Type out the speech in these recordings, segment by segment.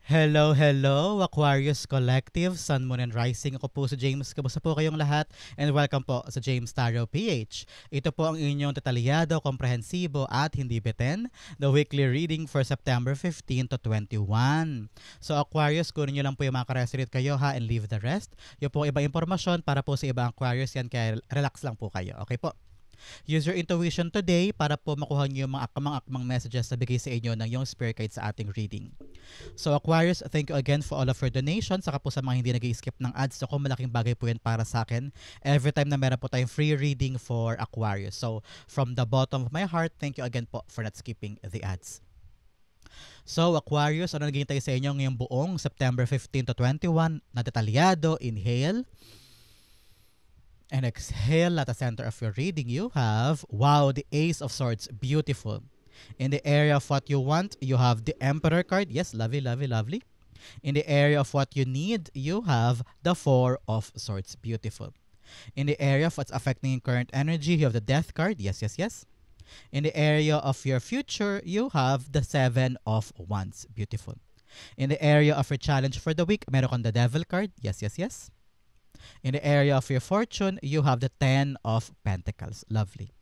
Hello, hello, Aquarius Collective, Sun, Moon, and Rising. Ako po si James. Kamusta po kayong lahat? And welcome po sa James Tarot PH. Ito po ang inyong detalyado, komprehensibo at hindi beten, the weekly reading for September 15 to 21. So Aquarius, kunin nyo lang po yung mga karesonate kayo ha and leave the rest. Yung po ibang impormasyon para po sa ibang Aquarius yan, kaya relax lang po kayo. Okay po? Use your intuition today para po makuha niyo yung mga akmang-akmang messages na bigay sa inyo ng yung spirit guide sa ating reading. So Aquarius, thank you again for all of your donations. Saka po sa mga hindi nag-skip ng ads, ako malaking bagay po yan para sa akin. Every time na meron po tayong free reading for Aquarius. So from the bottom of my heart, thank you again po for not skipping the ads. So Aquarius, ano naging tayo sa inyo ngayong buong September 15 to 21 na detalyado? Inhale. And exhale at the center of your reading, you have, wow, the Ace of Swords, beautiful. In the area of what you want, you have the Emperor card. Yes, lovely, lovely, lovely. In the area of what you need, you have the Four of Swords, beautiful. In the area of what's affecting your current energy, you have the Death card. Yes, yes, yes. In the area of your future, you have the Seven of Wands, beautiful. In the area of your challenge for the week, meron kang the Devil card. Yes, yes, yes. In the area of your fortune, you have the Ten of Pentacles. Lovely.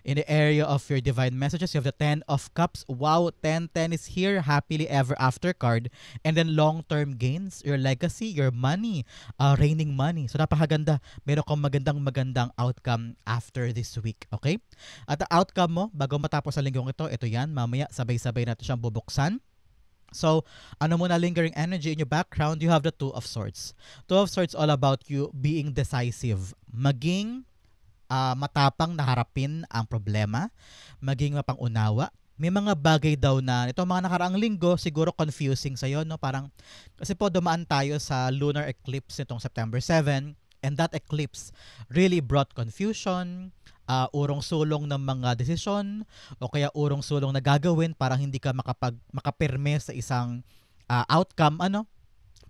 In the area of your divine messages, you have the Ten of Cups. Wow, 10-10 is here. Happily ever after card. And then long-term gains, your legacy, your money, reigning money. So napakaganda. Meron kang magandang outcome after this week. Okay? At the outcome mo, bago matapos sa linggong ito yan. Mamaya sabay-sabay natin siyang bubuksan. So, ano muna lingering energy in your background, you have the Two of Swords. Two of Swords all about you being decisive. Maging matapang na harapin ang problema. Maging mapangunawa. May mga bagay daw na, ito mga nakaraang linggo, siguro confusing sa'yo, no? Parang, kasi po dumaan tayo sa lunar eclipse nitong September 7, and that eclipse really brought confusion, urong-sulong ng mga desisyon o kaya urong-sulong na gagawin para hindi ka makapirme sa isang outcome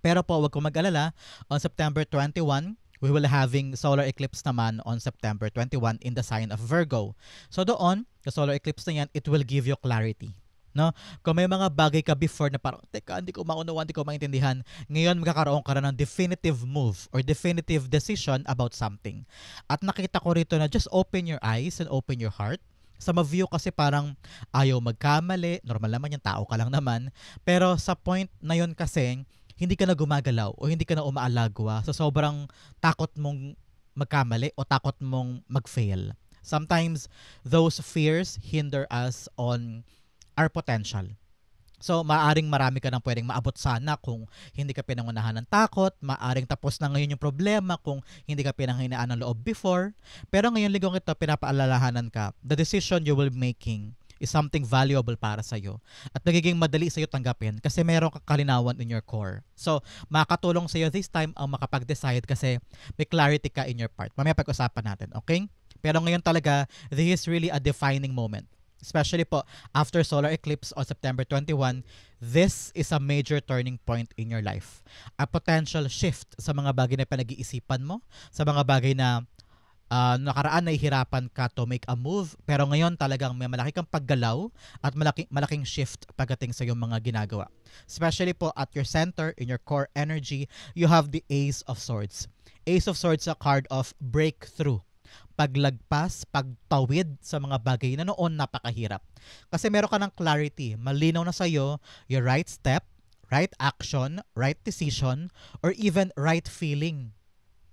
pero po wag kong mag-alala, on September 21 we will having solar eclipse naman on September 21 in the sign of Virgo. So doon, the solar eclipse na yan, it will give you clarity. No? Kung may mga bagay ka before na parang, teka, hindi ko maunawaan, hindi ko maintindihan, ngayon magkakaroon ka na ng definitive move or definitive decision about something. At nakita ko rito na just open your eyes and open your heart. Sa ma-view kasi parang ayaw magkamali, normal naman yung tao ka lang naman, pero sa point na yun kasi, hindi ka na gumagalaw o hindi ka na umaalagwa sa sobrang takot mong magkamali o takot mong mag-fail. Sometimes, those fears hinder us on our potential. So, maaring marami ka nang pwedeng maabot sana kung hindi ka pinangunahan ng takot. Maaring tapos na ngayon yung problema kung hindi ka pinanghinaan ng loob before. Pero ngayon ligong ito, pinapaalalahanan ka. The decision you will be making is something valuable para sa'yo. At nagiging madali sa'yo tanggapin kasi meron kang kalinawan in your core. So, makakatulong sa'yo this time ang makapag-decide kasi may clarity ka in your part. Mamaya pag-usapan natin, okay? Pero ngayon talaga, this is really a defining moment. Especially po, after solar eclipse on September 21, this is a major turning point in your life. A potential shift sa mga bagay na pinag-iisipan mo, sa mga bagay na nakaraan nahihirapan ka to make a move, pero ngayon talagang may malaki kang paggalaw at malaking shift pagdating sa iyong mga ginagawa. Especially po at your center, in your core energy, you have the Ace of Swords. Ace of Swords is a card of breakthrough. Paglagpas, pagtawid sa mga bagay na noon napakahirap. Kasi meron ka ng clarity, malinaw na sa'yo your right step, right action, right decision, or even right feeling.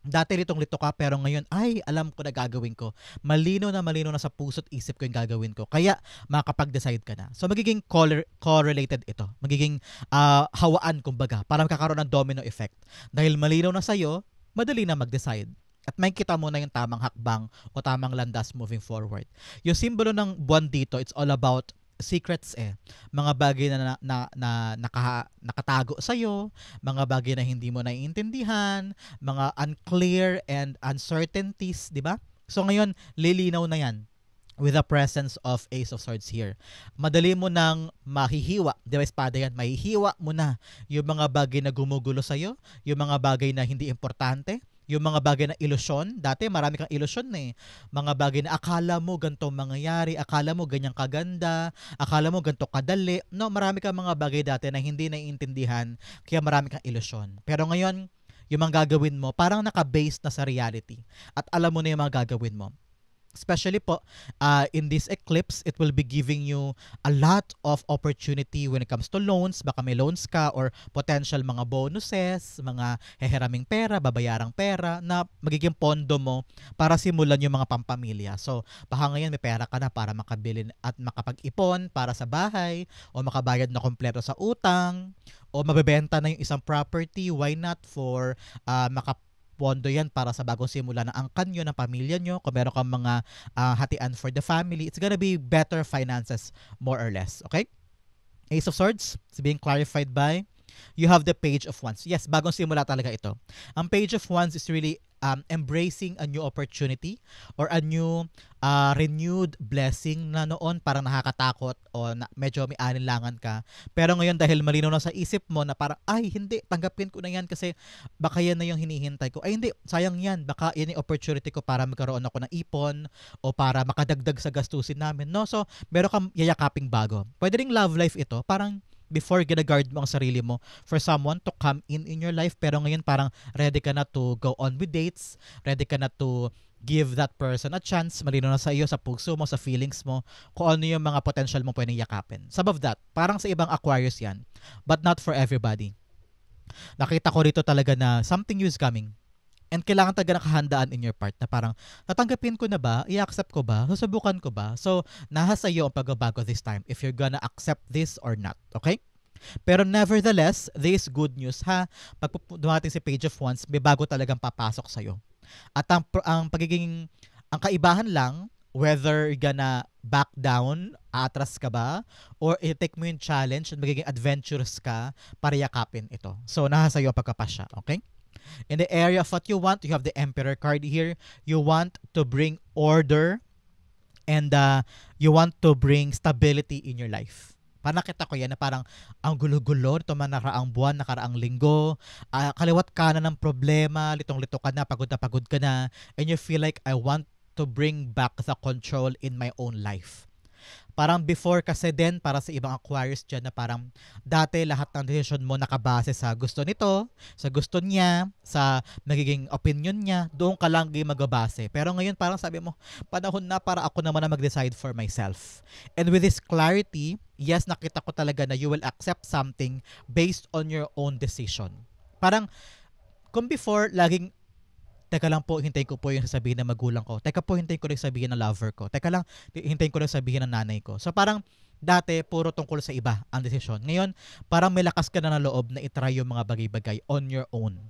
Dati litong-lito ka pero ngayon, ay, alam ko na gagawin ko. Malinaw na sa puso't isip ko yung gagawin ko. Kaya makakapag-decide ka na. So magiging correlated ito. Magiging hawaan kumbaga para magkakaroon ng domino effect. Dahil malinaw na sa'yo, madali na mag-decide. At may kita mo na yung tamang hakbang o tamang landas moving forward. Yung simbolo ng buwan dito, it's all about secrets Mga bagay na nakatago sa'yo, mga bagay na hindi mo naiintindihan, mga unclear and uncertainties, di ba? So ngayon, lilinaw na yan with the presence of Ace of Swords here. Madali mo nang mahihiwa, di ba espada yan, mahihiwa mo na yung mga bagay na gumugulo sa'yo, yung mga bagay na hindi importante, Yung mga bagay na ilusyon, dati marami kang ilusyon eh. Mga bagay na akala mo ganito mangyayari, akala mo ganyang kaganda, akala mo ganito kadali. No, marami kang mga bagay dati na hindi naiintindihan, kaya marami kang ilusyon. Pero ngayon, yung mga gagawin mo, parang naka-base na sa reality. At alam mo na yung mga gagawin mo. Especially po, in this eclipse, it will be giving you a lot of opportunity when it comes to loans. Baka may loans ka or potential mga bonuses, mga heheraming pera, babayarang pera na magiging pondo mo para simulan yung mga pampamilya. So, baka ngayon may pera ka na para makabili at makapag-ipon para sa bahay o makabayad na kompleto sa utang o mabebenta na yung isang property. Why not for pondo yan para sa bagong simula ng angkan nyo, ng pamilya nyo. Kung meron kang mga hatian for the family, it's gonna be better finances, more or less. Okay? Ace of Swords is being clarified by you have the Page of Wands. Yes, bagong simula talaga ito. Ang Page of Wands is really embracing a new opportunity or a new renewed blessing na noon parang nakakatakot o medyo may alinlangan ka. Pero ngayon dahil malinaw na sa isip mo na parang, ay hindi, tanggapin ko na yan kasi baka yan na yung hinihintay ko. Ay hindi, sayang yan. Baka yan yung opportunity ko para magkaroon ako ng ipon o para makadagdag sa gastusin namin. No? So, meron kang yayakaping bago. Pwede ring love life ito. Parang before gina-guard mo ang sarili mo for someone to come in your life, pero ngayon parang ready ka na to go on with dates, ready ka na to give that person a chance, malino na sa iyo, sa puso mo, sa feelings mo, kung ano yung mga potential mo pwedeng yakapin. Some of that, parang sa ibang Aquarius yan, but not for everybody. Nakita ko rito talaga na something new is coming. And kailangan talaga nakahandaan in your part na parang tatanggapin ko na ba? I-accept ko ba? Susubukan ko ba? So, nasa iyo ang pagbabago this time if you're gonna accept this or not. Okay? Pero nevertheless, this good news ha. Pag dumating si Page of Wands, may bago talagang papasok sa'yo. At ang kaibahan lang, whether you're gonna back down, atras ka ba, or i-take mo yung challenge at magiging adventurous ka para yakapin ito. So, nasa iyo ang pagkapasya. Okay? In the area of what you want, you have the Emperor card here. You want to bring order and you want to bring stability in your life. Parang nakita ko yan na parang ang gulo-gulo ito man nakaraang buwan, nakaraang linggo, kaliwat ka na ng problema, litong-lito ka na pagod ka na, and you feel like I want to bring back the control in my own life. Parang before kasi din para sa ibang Aquarius dyan na parang dati lahat ng decision mo nakabase sa gusto nito, sa gusto niya, sa nagiging opinion niya, doon ka lang magbabase. Pero ngayon parang sabi mo, panahon na para ako naman na mag-decide for myself. And with this clarity, yes, nakita ko talaga na you will accept something based on your own decision. Parang kung before, laging teka lang po, hintayin ko po yung sasabihin ng magulang ko. Teka po, hintayin ko rin sabihin ng lover ko. Teka lang, hintayin ko rin sabihin ng nanay ko. So parang dati, puro tungkol sa iba ang desisyon. Ngayon, parang may lakas ka na ng loob na itry yung mga bagay-bagay on your own.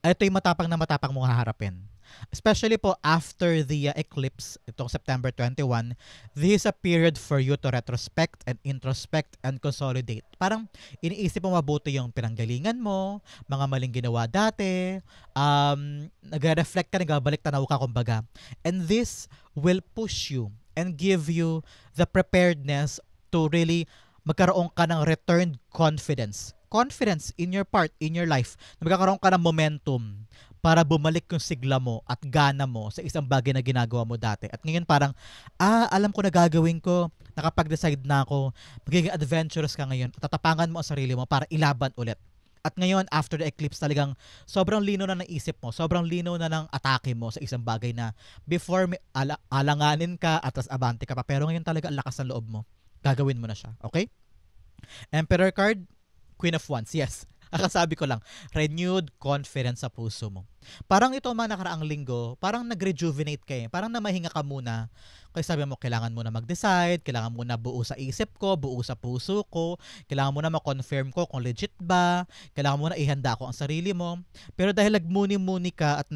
Ito yung matapang na matapang mong haharapin. Especially po after the eclipse, itong September 21, this is a period for you to retrospect and introspect and consolidate. Parang iniisip mo mabuti yung pinanggalingan mo, mga maling ginawa dati, nagre-reflect ka, nagbabalik tanaw ka kumbaga. And this will push you and give you the preparedness to really magkaroon ka ng returned confidence. Confidence in your part, in your life. Magkakaroon ka ng momentum para bumalik yung sigla mo at gana mo sa isang bagay na ginagawa mo dati. At ngayon parang, alam ko na gagawin ko, nakapag-decide na ako, magiging adventurous ka ngayon, tatapangan mo ang sarili mo para ilaban ulit. At ngayon, after the eclipse, talagang sobrang lino na ng isip mo, sobrang lino na ng atake mo sa isang bagay na before alanganin ka, atras abante ka pa, pero ngayon talaga ang lakas ng loob mo. Gagawin mo na siya. Okay? Emperor card, Queen of Wands. Yes. Akasabi ko lang, renewed confidence sa puso mo. Parang ito mga nakaraang linggo, parang nag-rejuvenate ka eh. Parang namahinga ka muna. Kaya sabi mo, kailangan mo na mag-decide, kailangan mo na buo sa isip ko, buo sa puso ko, kailangan mo na ma-confirm ko kung legit ba, kailangan mo na ihanda ko ang sarili mo. Pero dahil nagmuni-muni ka at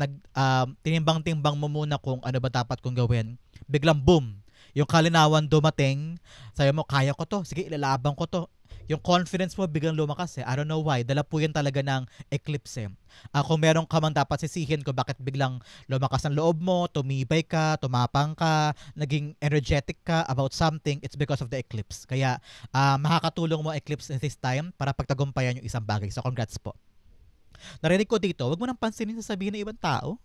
tinimbang-timbang mo muna kung ano ba dapat kong gawin, biglang boom, yung kalinawan dumating, sabi mo, kaya ko to, sige, ilalaban ko to. Yung confidence mo biglang lumakas eh. I don't know why. Dala po yan talaga ng eclipse eh. Kung meron ka man dapat sisihin ko bakit biglang lumakas ang loob mo, tumibay ka, tumapang ka, naging energetic ka about something, it's because of the eclipse. Kaya makakatulong mo eclipse this time para pagtagumpayan yung isang bagay. So congrats po. Narinig ko dito, wag mo nang pansinin sa sabihin ng ibang tao.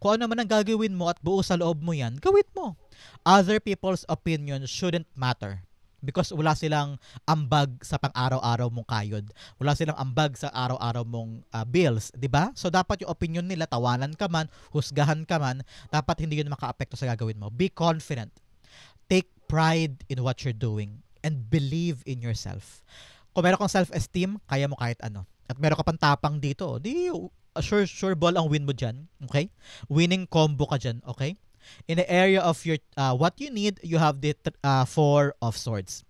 Kung ano man ang gagawin mo at buo sa loob mo yan, gawin mo. Other people's opinion shouldn't matter. Because wala silang ambag sa pang-araw-araw mong kayod. Wala silang ambag sa araw-araw mong bills, 'di ba? So dapat yung opinion nila, tawanan ka man, husgahan ka man, dapat hindi yun makaapekto sa gagawin mo. Be confident. Take pride in what you're doing and believe in yourself. Kung meron kang self-esteem, kaya mo kahit ano. At meron ka pang tapang dito, di sure ball ang win mo dyan. Okay? Winning combo ka dyan. Okay? In the area of your what you need, you have the Four of Swords.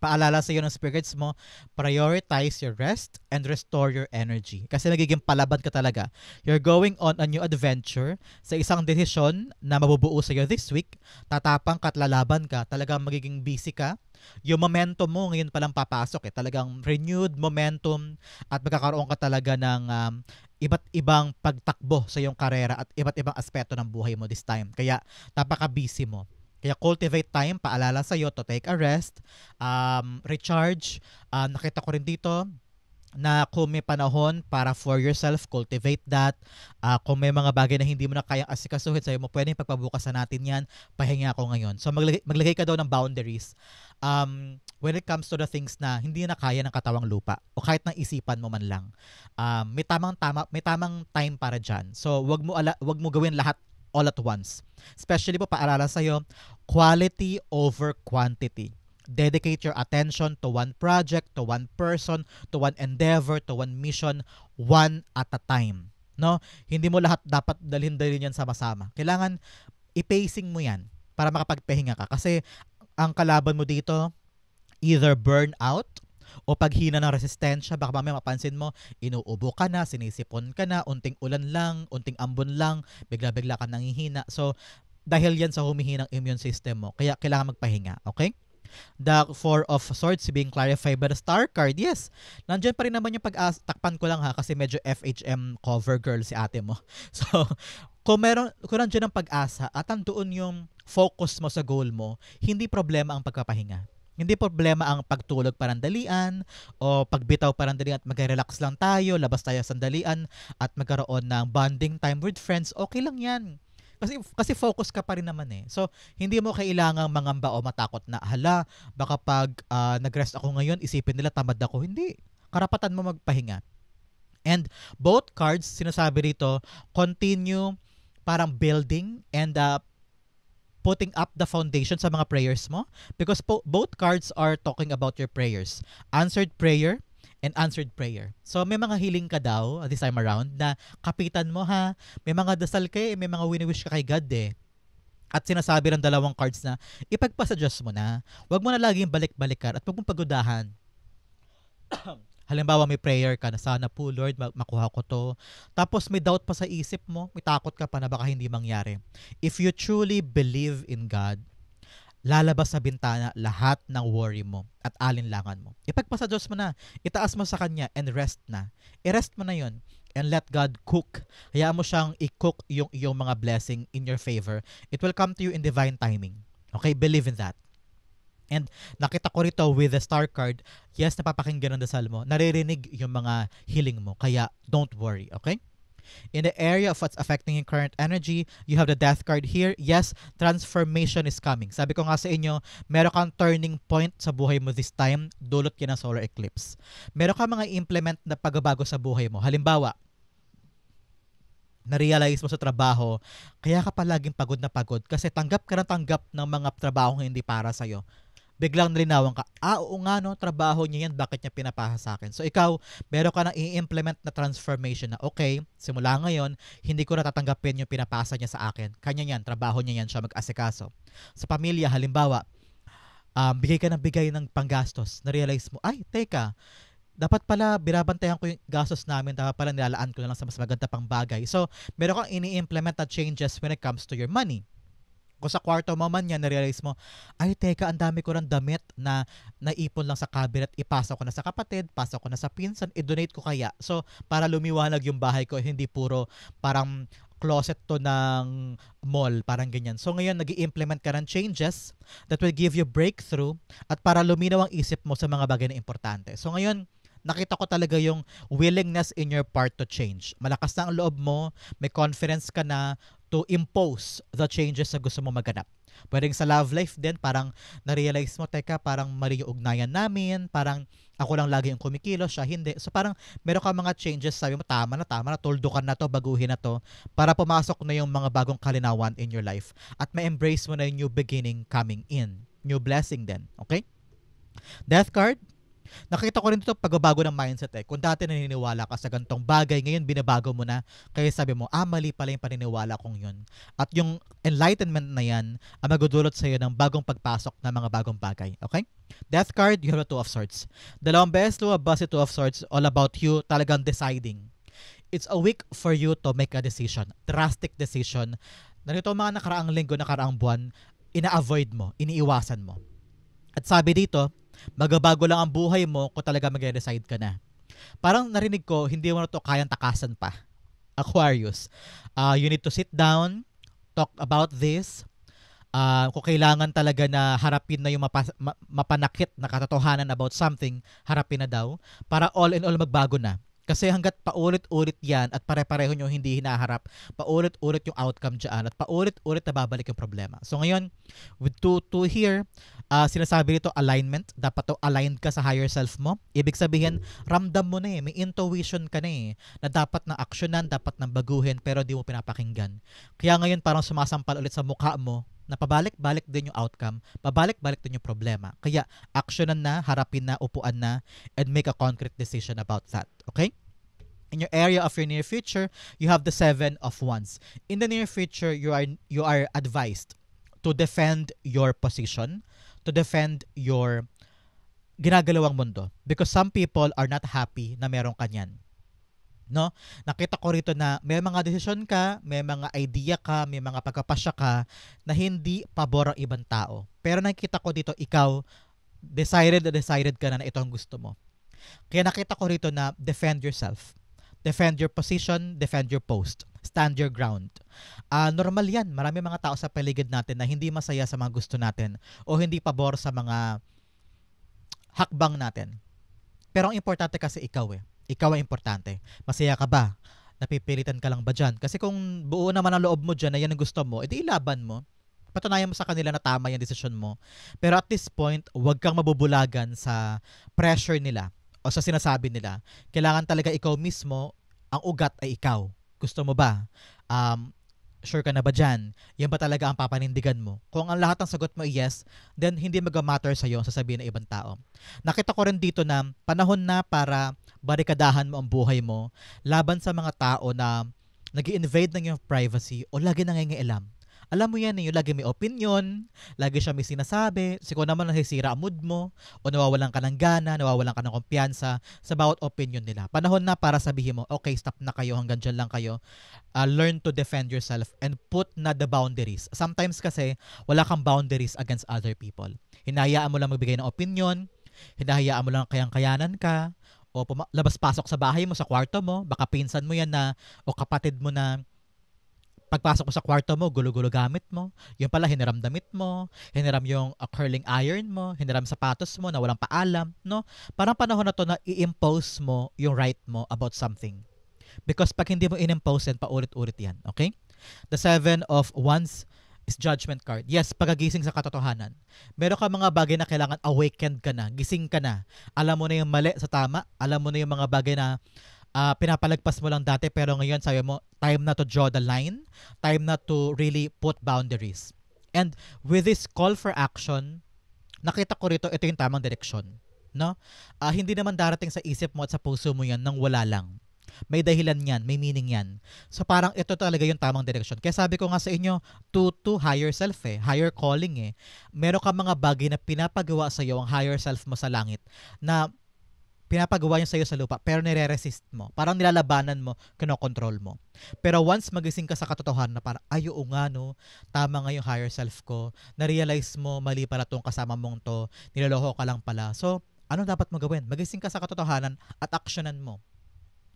Paalala sa iyo ng spirits mo, prioritize your rest and restore your energy. Kasi nagiging palaban ka talaga. You're going on a new adventure sa isang desisyon na mabubuo sa iyo this week. Tatapang ka at lalaban ka. Talagang magiging busy ka. Yung momentum mo ngayon palang papasok Talagang renewed momentum at magkakaroon ka talaga ng iba't ibang pagtakbo sa iyong karera at iba't ibang aspeto ng buhay mo this time. Kaya napaka-busy mo. Kaya cultivate time, paalala sa iyo to take a rest, recharge. Nakita ko rin dito na kung may panahon para for yourself, cultivate that. Kung may mga bagay na hindi mo na kayang asikasuhin, sa'yo mo pwedeng pagpabukasan natin yan, pahinga ako ngayon. So maglagay ka daw ng boundaries when it comes to the things na hindi na kaya ng katawang lupa o kahit ng isipan mo man lang. May tamang time para dyan. So wag mo gawin lahat all at once. Especially po, paalala sa'yo, quality over quantity. Dedicate your attention to one project, to one person, to one endeavor, to one mission, one at a time. No? Hindi mo lahat dapat dalhin-dalhin yan sama-sama. Kailangan i-pacing mo yan para makapagpahinga ka. Kasi ang kalaban mo dito, either burnout o paghina ng resistensya. Baka mamaya mapansin mo, inuubo ka na, sinisipon ka na, unting ulan lang, unting ambon lang, bigla-bigla ka nangihina. So, dahil yan sa humihinang immune system mo, kaya kailangan magpahinga, okay? The Four of Swords being clarified by the Star card, yes. Nandiyan pa rin naman yung takpan ko lang kasi medyo FHM cover girl si ate mo. So, kung nandiyan ang pag-asa at andoon yung focus mo sa goal mo, hindi problema ang pagpapahinga. Hindi problema ang pagtulog parandalian o pagbitaw parandalian at mag-relax lang tayo, labas tayo sandalian at magkaroon ng bonding time with friends. Okay lang yan. Kasi focus ka pa rin naman So, hindi mo kailangang mangamba o matakot na, hala, baka pag nag-rest ako ngayon, isipin nila tamad ako. Hindi. Karapatan mo magpahinga. And both cards, sinasabi rito, continue parang building and putting up the foundation sa mga prayers mo because both cards are talking about your prayers. Answered prayer and answered prayer. So may mga healing ka daw this time around na kapitan mo ha. May mga dasal ka may mga wini-wish ka kay God At sinasabi ng dalawang cards na ipagpasa Diyos mo na. Huwag mo na laging balik-balikan at huwag mong pagudahan. Halimbawa may prayer ka na sana po Lord makuha ko to. Tapos may doubt pa sa isip mo, may takot ka pa na baka hindi mangyari. If you truly believe in God, lalabas sa bintana lahat ng worry mo at alinlangan mo. Ipagpasa Diyos mo na, itaas mo sa Kanya and rest na. I-rest mo na yun and let God cook. Hayaan mo siyang i-cook yung iyong mga blessing in your favor. It will come to you in divine timing. Okay? Believe in that. And nakita ko rito with the Star card, yes, napapakinggan ng dasal mo, naririnig yung mga healing mo. Kaya don't worry, okay? In the area of what's affecting your current energy, you have the Death card here. Yes, transformation is coming. Sabi ko nga sa inyo, meron kang turning point sa buhay mo this time, dulot yan ng solar eclipse. Meron kang mga implement na pagbabago sa buhay mo. Halimbawa, na-realize mo sa trabaho, kaya ka palaging pagod na pagod kasi tanggap ka ng mga trabahong hindi para sa'yo. Biglang nalinawan ka, oo nga no, trabaho niya yan, bakit niya pinapasa sa akin? So ikaw, meron ka nang i-implement na transformation na, okay, simula ngayon, hindi ko natatanggapin yung pinapasa niya sa akin. Kanya yan, trabaho niya yan, siya mag-asikaso. Sa pamilya, halimbawa, bigay ka ng bigay ng panggastos, na-realize mo, ay, teka, dapat pala binabantayan ko yung gastos namin, dapat pala nilalaan ko na lang sa mas maganda pang bagay. So, meron kang ini-implement na changes when it comes to your money. Kung sa kwarto mo man yan, na-realize mo, ay teka, ang dami ko ng damit na naipon lang sa cabinet, ipasok ko na sa kapatid, pasok ko na sa pinsan, i-donate ko kaya. So, para lumiwanag yung bahay ko, hindi puro parang closet to ng mall, parang ganyan. So, ngayon, nag-i-implement ka ng changes that will give you breakthrough at para luminaw ang isip mo sa mga bagay na importante. So, ngayon, nakita ko talaga yung willingness in your part to change. Malakas na ang loob mo, may confidence ka na to impose the changes na gusto mo maganap. Pwedeng sa love life din, parang na-realize mo, teka, parang mali yung ugnayan namin, parang ako lang lagi yung kumikilos, siya hindi. So parang meron ka mga changes, sabi mo, tama na, tuldukan na to, baguhin na to, para pumasok na yung mga bagong kalinawan in your life. At ma-embrace mo na yung new beginning coming in. New blessing din. Okay? Death card, nakita ko rin ito pagbabago ng mindset eh. Kung dati naniniwala ka sa gantong bagay, ngayon binabago mo na. Kaya sabi mo, mali pala yung paniniwala kong yun. At yung enlightenment na yan ang magdudulot sa'yo ng bagong pagpasok ng mga bagong bagay. Okay? Death card, you have a Two of Swords. Dalawang beses lumabas si Two of Swords, all about you talagang deciding. It's a week for you to make a decision. Drastic decision. Narito mga nakaraang linggo, nakaraang buwan, ina-avoid mo, iniiwasan mo. At sabi dito, magbabago lang ang buhay mo kung talaga mag-decide ka na. Parang narinig ko, hindi mo na to kayang takasan pa. Aquarius. You need to sit down, talk about this. Kung kailangan talaga na harapin na yung mapanakit na katotohanan about something, harapin na daw. Para all in all magbago na. Kasi hanggat paulit-ulit yan at pare-pareho nyo hindi hinaharap, paulit-ulit yung outcome dyan at paulit-ulit na babalik yung problema. So ngayon, with to here, sinasabi nito alignment. Dapat to aligned ka sa higher self mo. Ibig sabihin, ramdam mo na eh. May intuition ka na eh. Na dapat na aksyonan, dapat na baguhin, pero di mo pinapakinggan. Kaya ngayon parang sumasampal ulit sa mukha mo na pabalik-balik din yung outcome, pabalik-balik din yung problema. Kaya aksyonan na, harapin na, upuan na, and make a concrete decision about that. Okay? In your area of your near future, you have the Seven of Wands. In the near future, you are advised to defend your position, to defend your ginagalawang mundo. Because some people are not happy na meron kanyan. No? Nakita ko rito na may mga desisyon ka, may mga idea ka, may mga pagkapasya ka na hindi pabor ang ibang tao. Pero nakita ko dito, ikaw, decided ka na ito ang gusto mo. Kaya nakita ko rito na defend yourself. Defend your position, defend your post. Stand your ground. Normal yan. Marami mga tao sa paligid natin na hindi masaya sa mga gusto natin o hindi pabor sa mga hakbang natin. Pero ang importante kasi ikaw eh. Ikaw ang importante. Masaya ka ba? Napipilitan ka lang ba dyan? Kasi kung buo naman ang loob mo dyan na yan ang gusto mo, edi ilaban mo. Patunayan mo sa kanila na tama yung desisyon mo. Pero at this point, huwag kang mabubulagan sa pressure nila o sa sinasabi nila. Kailangan talaga ikaw mismo, ang ugat ay ikaw. Gusto mo ba? Sure ka na ba dyan? Yan ba talaga ang papanindigan mo? Kung ang lahat ng sagot mo ay yes, then hindi mag-matter sa'yo ang sasabihin ng ibang tao. Nakita ko rin dito na panahon na para barikadahan mo ang buhay mo laban sa mga tao na nag-i-invade ng iyong privacy o lagi nangingailam. Alam mo yan, yung lagi may opinion, lagi siya may sinasabi, kung naman nasisira ang mood mo, o nawawalan ka ng gana, nawawalan ka ng kumpiyansa sa bawat opinion nila. Panahon na para sabihin mo, okay, stop na kayo, hanggang dyan lang kayo. Learn to defend yourself and put na the boundaries. Sometimes kasi, wala kang boundaries against other people. Hinahayaan mo lang magbigay ng opinion, hinahayaan mo lang kayang-kayanan ka, o labas-pasok sa bahay mo, sa kwarto mo, baka pinsan mo yan na, o kapatid mo na, pagpasok mo sa kwarto mo, gulo-gulo gamit mo. Yung pala, hiniram damit mo, hiniram yung curling iron mo, hiniram sapatos mo na walang paalam, no? Parang panahon na to na i-impose mo yung right mo about something. Because pag hindi mo in-impose yan, paulit-ulit yan, okay? The Seven of Wands is Judgment card. Yes, pagagising sa katotohanan. Meron ka mga bagay na kailangan awakened ka na, gising ka na. Alam mo na yung mali sa tama, alam mo na yung mga bagay na pinapalagpas mo lang dati, pero ngayon sabi mo, time na to draw the line, time na to really put boundaries. And with this call for action, nakita ko rito, ito yung tamang direksyon. No? Hindi naman darating sa isip mo at sa puso mo yan nang wala lang. May dahilan yan, may meaning yan. So parang ito talaga yung tamang direksyon. Kaya sabi ko nga sa inyo, to higher self eh, higher calling eh. Meron ka mga bagay na pinapagawa sa iyo ang higher self mo sa langit na pinapagawa niya sa iyo sa lupa, pero nire-resist mo. Parang nilalabanan mo, kinokontrol mo. Pero once magising ka sa katotohanan na parang, ay oo nga no, tama nga yung higher self ko, na-realize mo, mali pala tong kasama mong to, niloloko ka lang pala. So, ano dapat mo gawin? Magising ka sa katotohanan at aksyonan mo.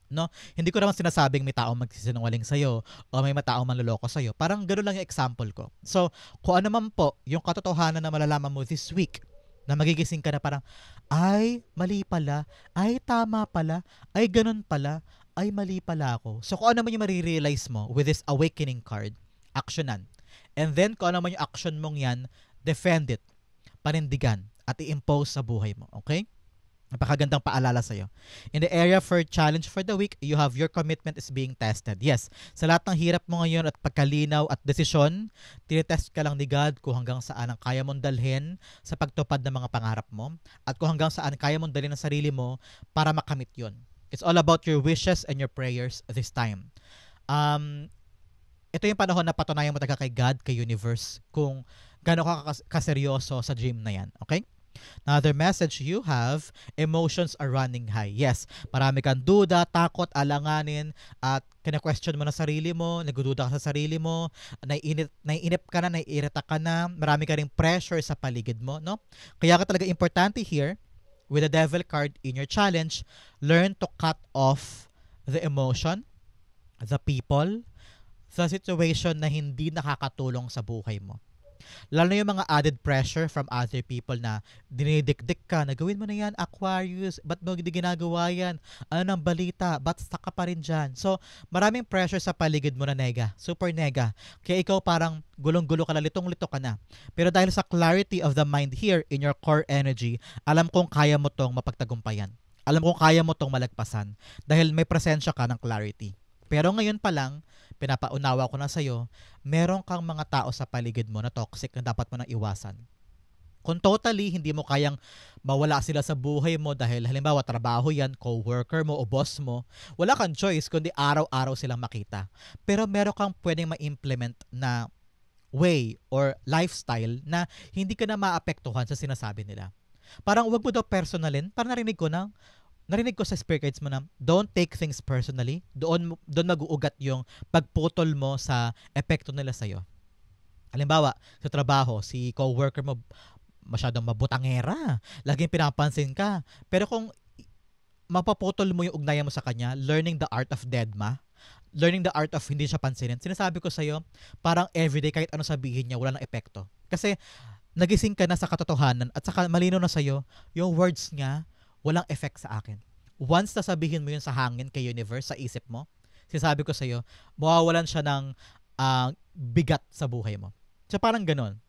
No? Hindi ko naman sinasabing may taong magsisinungaling sa'yo o may taong manloloko sa'yo. Parang gano'n lang yung example ko. So, kung ano man po yung katotohanan na malalaman mo this week, Na magigising ka na parang, ay, mali pala, ay, tama pala, ay, ganun pala, ay, mali pala ako. So kung ano man yung marirealize mo with this awakening card, actionan. And then kung ano man yung action mong yan, defend it, panindigan, at i-impose sa buhay mo. Okay? Napakagandang paalala sa'yo. In the area for challenge for the week, you have your commitment is being tested. Yes, sa lahat ng hirap mo ngayon at pagkalinaw at desisyon, tinetest ka lang ni God kung hanggang saan ang kaya mong dalhin sa pagtupad ng mga pangarap mo at kung hanggang saan kaya mong dalhin ang sarili mo para makamit yun. It's all about your wishes and your prayers this time. Ito yung panahon na patunayan mo talaga kay God, kay universe, kung gaano ka kaseryoso sa dream na yan. Okay? Another message you have, emotions are running high. Yes, marami kang duda, takot, alanganin, at kina-question mo na sarili mo, nagdududa ka sa sarili mo, naiinip ka na, naiirita ka na, marami ka ring pressure sa paligid mo, no? Kaya ka talaga importante here, with the devil card in your challenge, learn to cut off the emotion, the people, the situation na hindi nakakatulong sa buhay mo. Lalo na yung mga added pressure from other people na dinidikdik ka na gawin mo na yan, Aquarius, ba't mo hindi ginagawa yan? Ano ng balita? Ba't stuck ka pa rin dyan? So, maraming pressure sa paligid mo na nega. Super nega. Kaya ikaw parang gulong-gulo ka na, litong-lito ka na. Pero dahil sa clarity of the mind here in your core energy, alam kong kaya mo tong mapagtagumpayan. Alam kong kaya mo tong malagpasan dahil may presensya ka ng clarity. Pero ngayon pa lang, pinapaunawa ko na sa'yo, meron kang mga tao sa paligid mo na toxic na dapat mo nang iwasan. Kung totally hindi mo kayang mawala sila sa buhay mo dahil halimbawa trabaho yan, co-worker mo o boss mo, wala kang choice kundi araw-araw silang makita. Pero meron kang pwedeng ma-implement na way or lifestyle na hindi ka na maapektuhan sa sinasabi nila. Parang wag mo daw personalin, parang narinig ko sa spirit guides mo na don't take things personally. Doon mag-uugat yung pagputol mo sa epekto nila sa'yo. Halimbawa, sa trabaho, si co-worker mo masyadong mabutangera. Laging pinapansin ka. Pero kung mapaputol mo yung ugnayan mo sa kanya, learning the art of deadma, learning the art of hindi siya pansinin, sinasabi ko sa'yo, parang everyday kahit ano sabihin niya, wala nang epekto. Kasi nagising ka na sa katotohanan at saka malinaw na sa'yo, yung words niya, walang effect sa akin. Once na sabihin mo yun sa hangin, kay universe, sa isip mo, sinasabi ko sa'yo, mawawalan siya ng bigat sa buhay mo. So parang ganun.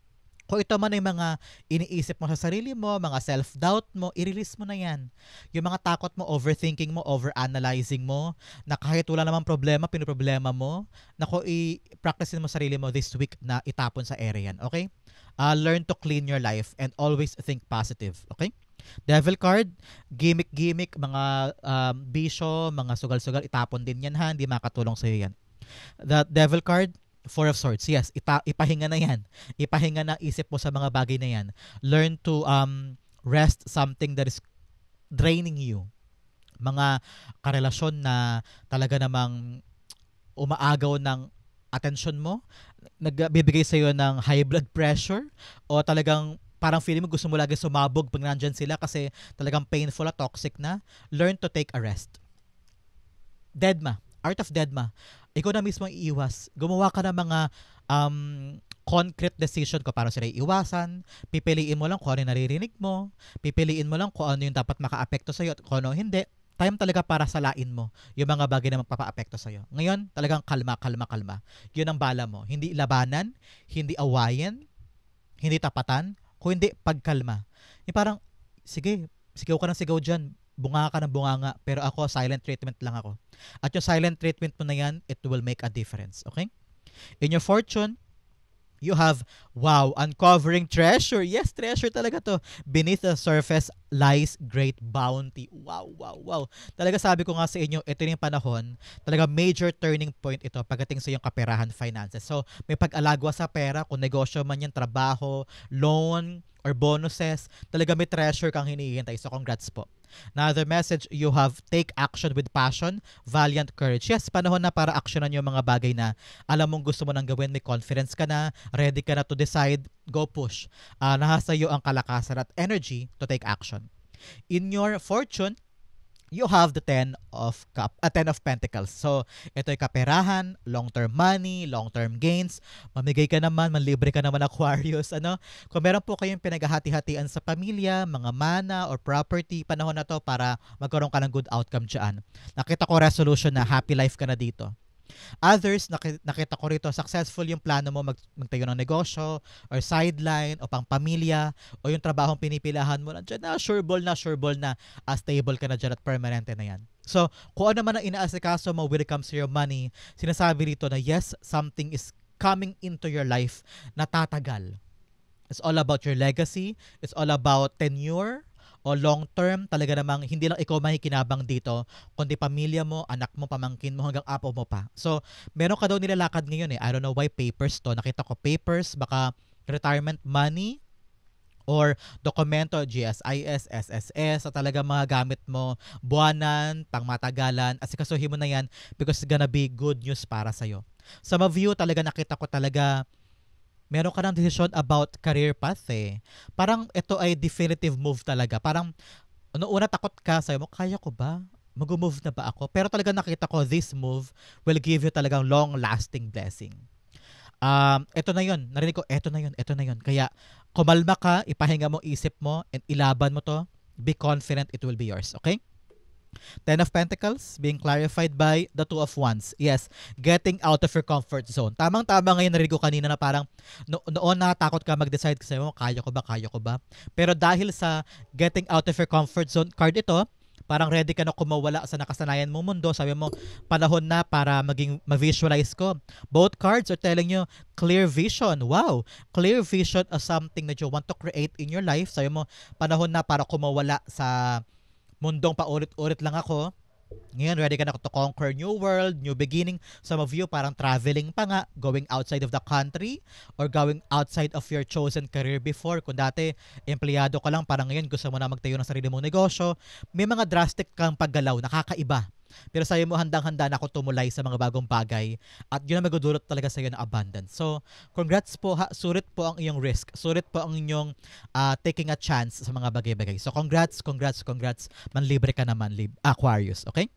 Kung ito man ay mga iniisip mo sa sarili mo, mga self-doubt mo, i-release mo na yan. Yung mga takot mo, overthinking mo, overanalyzing mo, na kahit wala namang problema, pinoproblema mo, naku, i-practicein mo sarili mo this week na itapon sa area yan. Okay? Learn to clean your life and always think positive. Okay? Devil card, gimmick, mga bisyo, mga sugal-sugal, itapon din yan ha, hindi makatulong sa'yo yan. The devil card, Four of Swords, yes, ipahinga na yan. Ipahinga na isip mo sa mga bagay na yan. Learn to rest something that is draining you. Mga karelasyon na talaga namang umaagaw ng atensyon mo, nagbibigay sa'yo ng high blood pressure, o talagang parang feeling mo gusto mo lagi sumabog pag nandyan sila kasi talagang painful at toxic na. Learn to take a rest. Deadma, art of deadma. Ikaw na mismo iiwas. Gumawa ka ng mga concrete decision ko para sila iiwasan. Pipiliin mo lang kung ano yung naririnig mo. Pipiliin mo lang kung ano yung dapat maka-apekto sa'yo at kung ano hindi. Time talaga para salain mo yung mga bagay na magpapa-apekto sa'yo. Ngayon, talagang kalma. Yun ang bala mo. Hindi labanan, hindi awayan, hindi tapatan, kung hindi pagkalma. Yung parang, sige, sigaw ka ng sigaw dyan. Bunga ka ng bunganga, pero ako, silent treatment lang ako. At yung silent treatment mo na yan, it will make a difference. Okay? In your fortune, you have, wow, uncovering treasure. Yes, treasure talaga to. Beneath the surface lies great bounty. Wow. Talaga sabi ko nga sa inyo, ito yung panahon, talaga major turning point ito pagdating sa iyong kaperahan, finances. So, may pag-alagwa sa pera, kung negosyo man yan, trabaho, loan, or bonuses, talaga may treasure kang hinihintay. So, congrats po. Another message, you have take action with passion, valiant courage. Yes, panahon na para aksyonan yung mga bagay na alam mong gusto mo nang gawin, may confidence ka na, ready ka na to decide, go push. Nasa iyo ang kalakasan at energy to take action. In your fortune, you have the Ten of Pentacles. So, ito ay kaperahan, long-term money, long-term gains. Mamigay ka naman, manlibre ka naman Aquarius. Ano? Kung meron po kayong pinaghahati-hatian sa pamilya, mga mana or property, panahon na to para magkaroon ka ng good outcome dyan. Nakita ko resolution na happy life ka na dito. Others, nakita ko rito, successful yung plano mo magtayo ng negosyo or sideline o pang pamilya o yung trabahong pinipilahan mo, nandiyan na, sure ball na, stable ka na dyan at permanente na yan. So, kung ano man ang inaasikaso mo when it comes to your money, sinasabi rito na yes, something is coming into your life na tatagal. It's all about your legacy. It's all about tenure o long term. Talaga namang hindi lang ikaw makikinabang dito, kundi pamilya mo, anak mo, pamangkin mo, hanggang apo mo pa. So, meron ka daw nilalakad ngayon eh. I don't know why papers to. Nakita ko papers, baka retirement money, or dokumento, GSIS, SSS, at talaga mga gamit mo, buwanan, pangmatagalan, asikasuhin mo na yan because it's gonna be good news para sa'yo. Some of you, talaga nakita ko talaga, meron ka ng decision about career path eh. Parang ito ay definitive move talaga. Parang, noong una takot ka, sabi mo, kaya ko ba? Mag-move na ba ako? Pero talaga nakita ko, this move will give you talagang long-lasting blessing. Ito na yun. Narinig ko, ito na yun. Kaya, kumalma ka, ipahinga mo isip mo, and ilaban mo to. Be confident it will be yours. Okay? Ten of Pentacles being clarified by the Two of Wands. Yes, getting out of your comfort zone. Tamang-tama ngayon, narinig ko kanina na parang noon natakot ka mag-decide kasi mo, kaya ko ba? Pero dahil sa getting out of your comfort zone card ito, parang ready ka na kumawala sa nakasanayan mong mundo. Sabi mo, panahon na para ma-visualize ko. Both cards are telling you clear vision. Wow! Clear vision of something that you want to create in your life. Sabi mo, panahon na para kumawala sa mundong paulit-ulit lang ako. Ngayon, ready ka na to conquer new world, new beginning. Some of you parang traveling pa nga, going outside of the country or going outside of your chosen career before. Kung dati, empleyado ka lang, parang ngayon gusto mo na magtayo ng sarili mong negosyo. May mga drastic kang paggalaw, nakakaiba. Pero sa'yo mo, handang-handa na ako tumulay sa mga bagong bagay at yun ang magdudulot talaga sa'yo ng abundance. So, congrats po ha. Sulit po ang iyong risk. Sulit po ang inyong taking a chance sa mga bagay-bagay. So, congrats. Manlibre ka naman, Aquarius. Okay?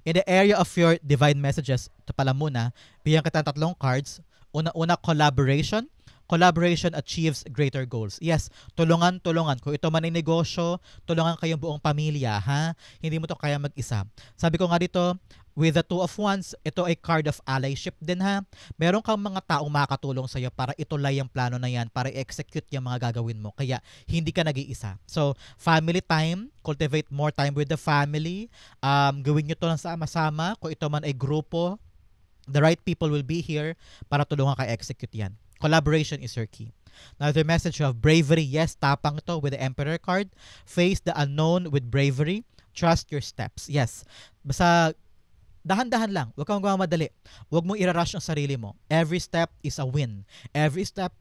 In the area of your divine messages, ito pala muna, bigyan kita ng tatlong cards. Una, collaboration. Collaboration achieves greater goals. Yes, tulungan. Kung ito man ay negosyo, tulungan kayong buong pamilya, ha? Hindi mo to kaya mag-isa. Sabi ko nga dito, with the Two of Wands, ito ay card of allyship din, ha? Meron kang mga taong makakatulong sa'yo para itulay ang plano na yan, para i-execute yung mga gagawin mo. Kaya, hindi ka nag-iisa. So, family time, cultivate more time with the family. Gawin nyo to ng sama-sama. Kung ito man ay grupo, the right people will be here para tulungan ka execute yan. Collaboration is your key. Another message of bravery. Yes, tapang to with the Emperor card. Face the unknown with bravery. Trust your steps. Yes. Basta dahan-dahan lang. Huwag kang magmamadali. Huwag mong irarush ang sarili mo. Every step is a win. Every step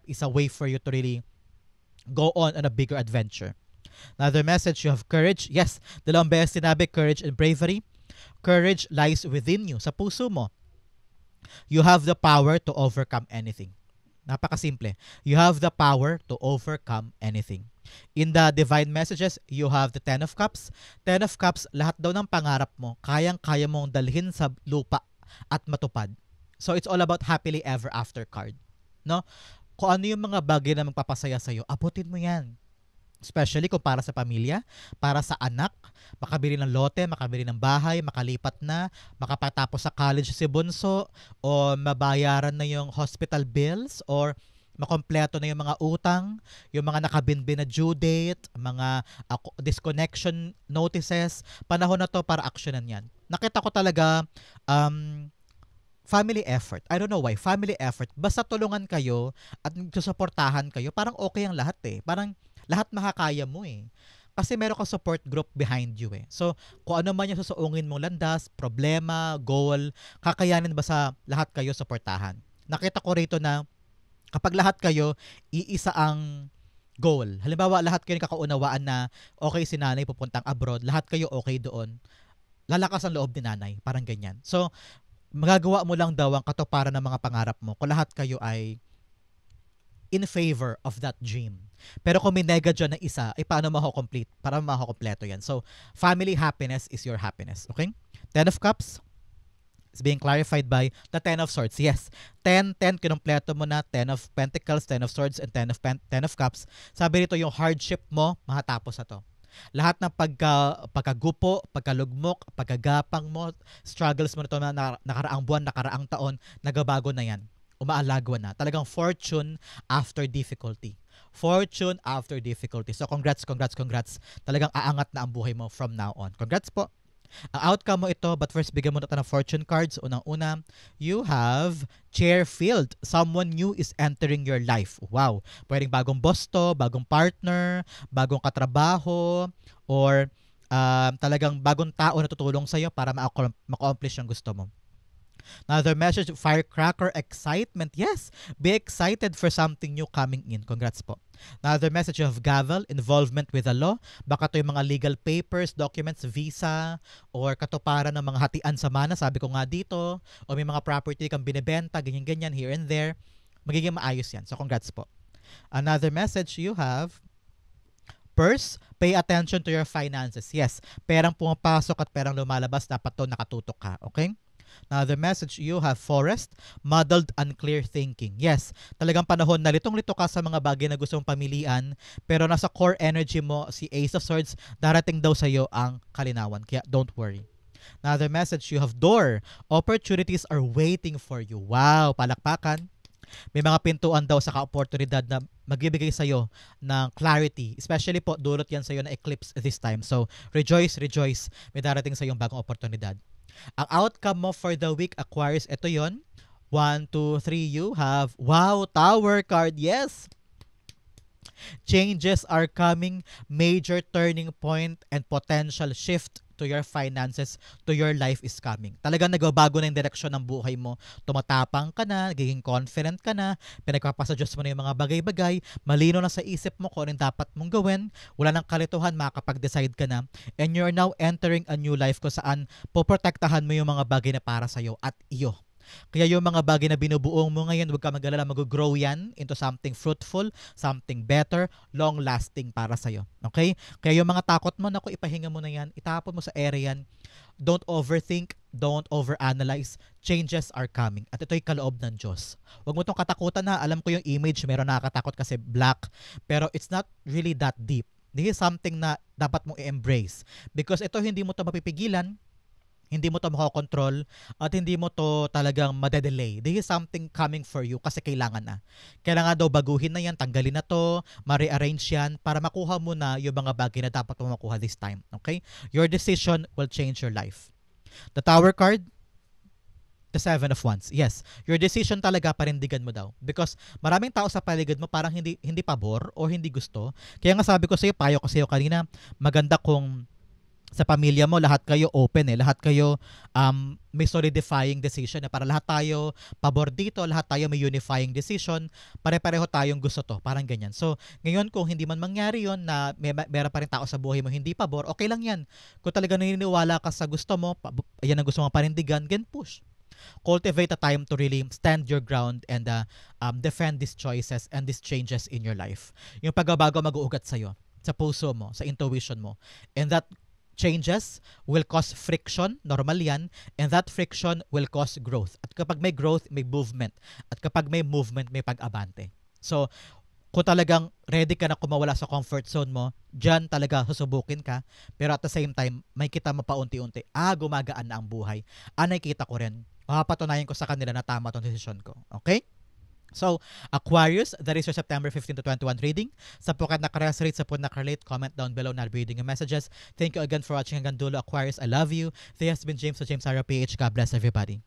is a way for you to really go on a bigger adventure. Another message, you have courage. Yes, dalawang beses sinabi, courage and bravery. Courage lies within you, sa puso mo. You have the power to overcome anything. Napakasimple. You have the power to overcome anything. In the divine messages, you have the Ten of Cups. Ten of Cups, lahat daw ng pangarap mo, kayang-kaya mong dalhin sa lupa at matupad. So it's all about happily ever after card. No? Kung ano yung mga bagay na magpapasaya sa'yo, abutin mo yan. Especially kung para sa pamilya, para sa anak, makabili ng lote, makabili ng bahay, makalipat na, makapatapos sa college si bunso, o mabayaran na yung hospital bills, or makompleto na yung mga utang, yung mga nakabinbin na due date, mga disconnection notices. Panahon na to para aksyonan yan. Nakita ko talaga family effort. I don't know why. Family effort. Basta tulungan kayo at susuportahan kayo, parang okay ang lahat eh. Parang lahat makakaya mo eh. Kasi meron kang support group behind you eh. So, kung ano man yung susuungin mong landas, problema, goal, kakayanin ba sa lahat kayo suportahan? Nakita ko rito na kapag lahat kayo, iisa ang goal. Halimbawa, lahat kayo kakaunawaan na okay si nanay pupuntang abroad, lahat kayo okay doon. Lalakas ang loob ni nanay. Parang ganyan. So, magagawa mo lang daw ang katuparan ng mga pangarap mo kung lahat kayo ay in favor of that dream. Pero kung may nega dyan na isa, ay paano mako-complete? Para mako-kompleto yan. So, family happiness is your happiness. Okay? Ten of Cups is being clarified by the Ten of Swords. Yes, 10, kinumpleto mo na, 10 of Pentacles, 10 of Swords, and 10 of Cups. Sabi nito, yung hardship mo, matatapos na to. Lahat ng pagkagupo, pagkalugmok, pagkagapang mo, struggles mo na ito na nakaraang buwan, nakaraang taon, nagabago na yan. Umaalagwa na. Talagang fortune after difficulty. Fortune after difficulty. So congrats. Talagang aangat na ang buhay mo from now on. Congrats po. Ang outcome mo ito, but first bigyan mo na ng fortune cards. Unang-una, you have Chairfield. Someone new is entering your life. Wow. Pwedeng bagong boss to, bagong partner, bagong katrabaho, or talagang bagong tao na tutulong sa'yo para ma-accomplish yung gusto mo. Another message, firecracker, excitement. Yes, be excited for something new coming in. Congrats po. Another message of gavel, involvement with the law. Baka ito yung mga legal papers, documents, visa, or katuparan ng mga hatian sa mana. Sabi ko nga dito, o may mga property kang binibenta, ganyan-ganyan, here and there. Magiging maayos yan. So congrats po. Another message you have, purse, pay attention to your finances. Yes, perang pumapasok at perang lumalabas, dapat to nakatutok ka. Okay? Now, the message you have, forest, muddled, unclear thinking. Yes, talagang panahon na litong-lito ka sa mga bagay na gusto mong pamilian, pero nasa core energy mo, si Ace of Swords, darating daw sa iyo ang kalinawan. Kaya don't worry. Another message you have, door, opportunities are waiting for you. Wow, palakpakan. May mga pintuan daw sa ka-oportunidad na magbibigay sa iyo ng clarity. Especially po, dulot yan sa iyo na eclipse this time. So, rejoice. May darating sa iyong bagong oportunidad. Ang outcome mo for the week, Aquarius, ito yon. 1, 2, 3, you have, wow, Tower card. Yes! Changes are coming, major turning point and potential shift to your finances, to your life is coming. Talagang nagbabago na yung direksyon ng buhay mo. Tumatapang ka na, nagiging confident ka na, pinagpapasa-Diyos mo na yung mga bagay-bagay, malino na sa isip mo kung anong dapat mong gawin, wala nang kalituhan, makakapag-decide ka na, and you're now entering a new life kung saan poprotektahan mo yung mga bagay na para sa'yo at iyo. Kaya yung mga bagay na binubuong mo ngayon, huwag ka mag-alala, mag-grow yan into something fruitful, something better, long-lasting para sa'yo. Okay? Kaya yung mga takot mo, naku, ipahinga mo na yan, itapon mo sa area yan. Don't overthink, don't overanalyze. Changes are coming. At ito'y kaloob ng Diyos. Huwag mo itong katakutan na. Alam ko yung image, meron nakakatakot kasi black. Pero it's not really that deep. This is something na dapat mong i-embrace. Because ito, hindi mo ito mapipigilan. Hindi mo to makakontrol at hindi mo to talagang madedelay. This is something coming for you kasi kailangan na. Kailangan daw baguhin na yan, tanggalin na to, ma-rearrange yan para makuha mo na yung mga bagay na dapat mo makuha this time. Okay? Your decision will change your life. The Tower card, the Seven of Wands. Yes, your decision talaga parindigan mo daw. Because maraming tao sa paligid mo parang hindi pabor o hindi gusto. Kaya nga sabi ko sa iyo, payo ko sa iyo kanina, maganda kung sa pamilya mo, lahat kayo open lahat kayo may solidifying decision para lahat tayo pabor dito, lahat tayo may unifying decision, pare-pareho tayong gusto to, parang ganyan. So, ngayon kung hindi man mangyari yon na meron pa rin tao sa buhay mo hindi pabor, okay lang yan. Kung talaga naniniwala ka sa gusto mo, yan ang gusto mong panindigan, again push. Cultivate a time to really stand your ground and defend these choices and these changes in your life. Yung pagbabago mag-uugat sa'yo, sa puso mo, sa intuition mo. And that changes will cause friction, normal yan, and that friction will cause growth. At kapag may growth, may movement. At kapag may movement, may pag-abante. So, kung talagang ready ka na kumawala sa comfort zone mo, dyan talaga susubukin ka. Pero at the same time, may kita mo paunti-unti, gumagaan na ang buhay. Nakikita ko rin. Mapapatunayan ko sa kanila na tama itong decision ko. Okay? So, Aquarius, that is your September 15 to 21 reading. Sa po kayo nakarelate, sa po nakarelate, comment down below na reading yung messages. Thank you again for watching hanggang dulo, Aquarius. I love you. This has been James sa James Sarah PH. God bless everybody.